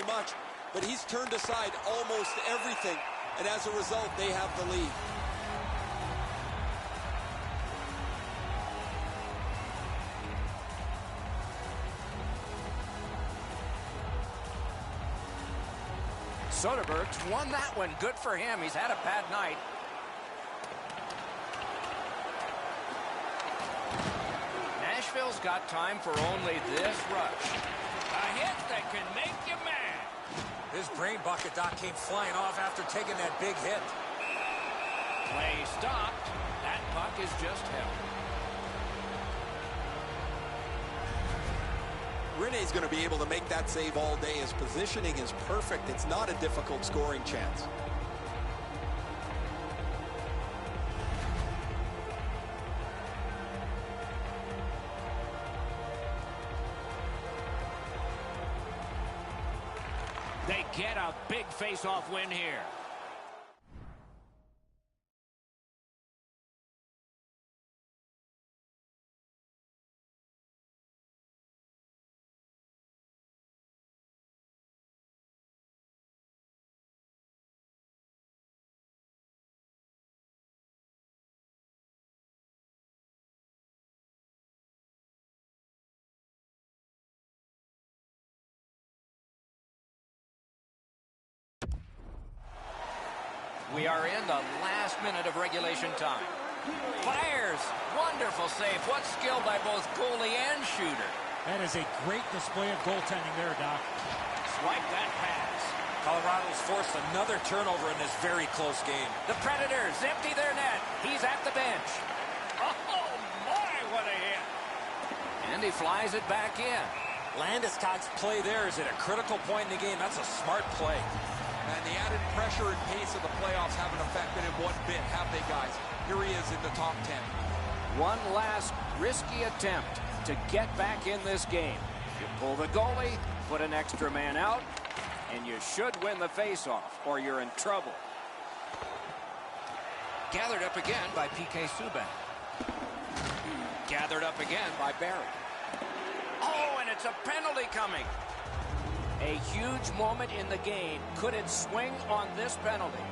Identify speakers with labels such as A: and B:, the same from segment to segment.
A: very much, but he's turned aside almost everything, and as a result, they have the lead.
B: Soderberg's won that one. Good for him. He's had a bad night. Nashville's got time for only this rush. A hit that can make you mad.
C: His brain bucket, Doc, came flying off after taking that big hit.
B: Play stopped. That puck is just held.
A: Rene's going to be able to make that save all day. His positioning is perfect. It's not a difficult scoring chance.
B: They get a big face-off win here. We are in the last minute of regulation time. Fires! Wonderful save. What skill by both goalie and shooter.
D: That is a great display of goaltending there, Doc.
B: Swipe that pass.
C: Colorado's forced another turnover in this very close game.
B: The Predators empty their net. He's at the bench. Oh, my, what a hit. And he flies it back in.
C: Landeskog's play there is at a critical point in the game. That's a smart play.
A: And the added pressure and pace of the playoffs haven't affected him one bit, have they, guys? Here he is in the top 10.
B: One last risky attempt to get back in this game. You pull the goalie, put an extra man out, and you should win the faceoff, or you're in trouble. Gathered up again by P.K. Subban. Gathered up again by Barry. Oh, and it's a penalty coming. A huge moment in the game. Could it swing on this penalty?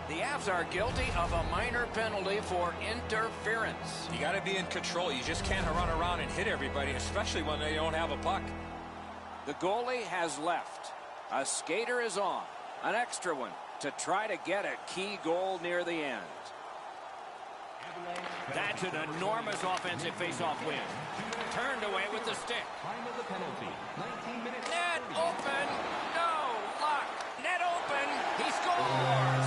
B: The Avs are guilty of a minor penalty for interference.
C: You got to be in control. You just can't run around and hit everybody, especially when they don't have a puck.
B: The goalie has left. A skater is on. An extra one to try to get a key goal near the end. That's an enormous offensive faceoff win. Turned away with the stick.
E: Time of the penalty, 19 minutes.
B: Net open. No luck. Net open. He scores.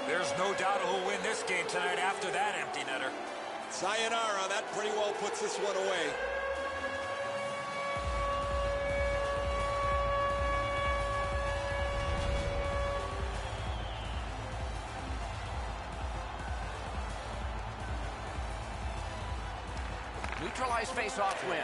C: There's no doubt who'll win this game tonight after that empty netter.
A: Sayonara, that pretty well puts this one away.
B: Neutralized face-off win.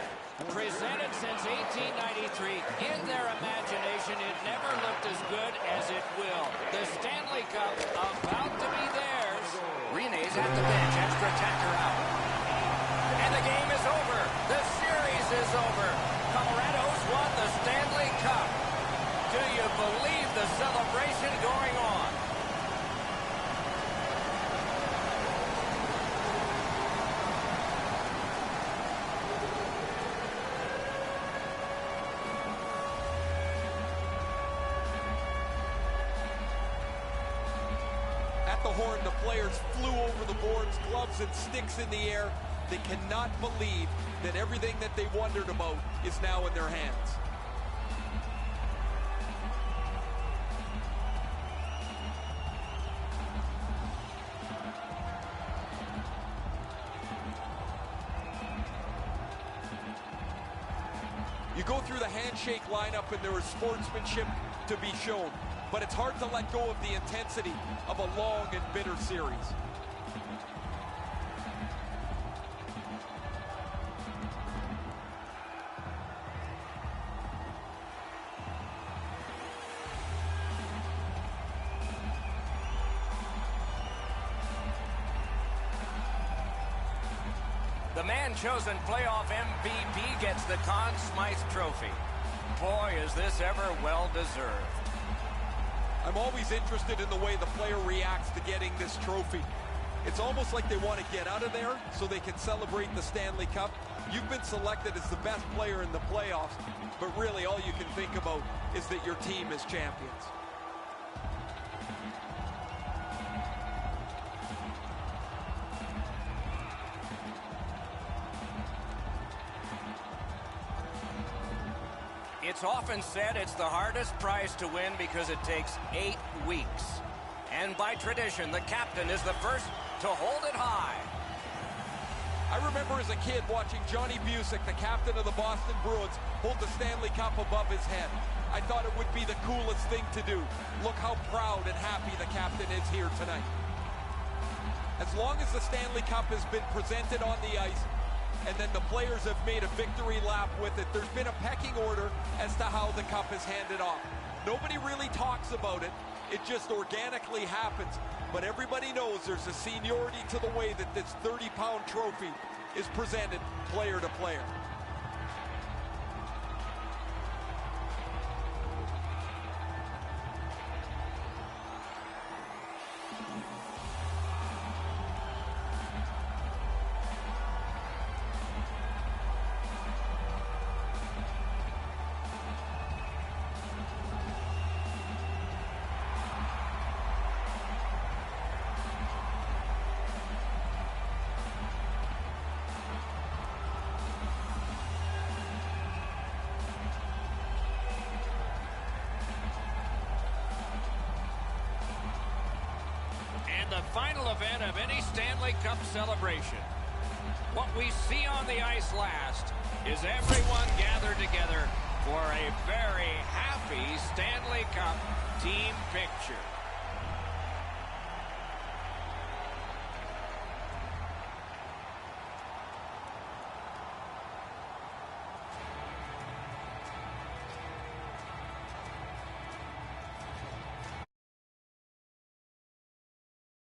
B: Presented since 1893. In their imagination, it never looked as good as it will. The Stanley Cup about to be theirs. Rene's at the bench. Extra attacker out. And the game is over. The series is over. Colorado's won the Stanley Cup. Do you believe the celebration going on?
A: The horn, the players flew over the boards, gloves and sticks in the air. They cannot believe that everything that they wondered about is now in their hands. You go through the handshake lineup and there was sportsmanship to be shown. But it's hard to let go of the intensity of a long and bitter series.
B: The man-chosen playoff MVP gets the Conn Smythe Trophy. Boy, is this ever well-deserved.
A: I'm always interested in the way the player reacts to getting this trophy. It's almost like they want to get out of there so they can celebrate the Stanley Cup. You've been selected as the best player in the playoffs, but really all you can think about is that your team is champions.
B: It's often said it's the hardest prize to win because it takes 8 weeks. And by tradition, the captain is the first to hold it high.
A: I remember as a kid watching Johnny Busick, the captain of the Boston Bruins, hold the Stanley Cup above his head. I thought it would be the coolest thing to do. Look how proud and happy the captain is here tonight. As long as the Stanley Cup has been presented on the ice, and then the players have made a victory lap with it, there's been a pecking order as to how the cup is handed off. Nobody really talks about it. It just organically happens. But everybody knows there's a seniority to the way that this 30-pound trophy is presented player to player.
B: The final event of any Stanley Cup celebration. What we see on the ice last is everyone gathered together for a very happy Stanley Cup team picture.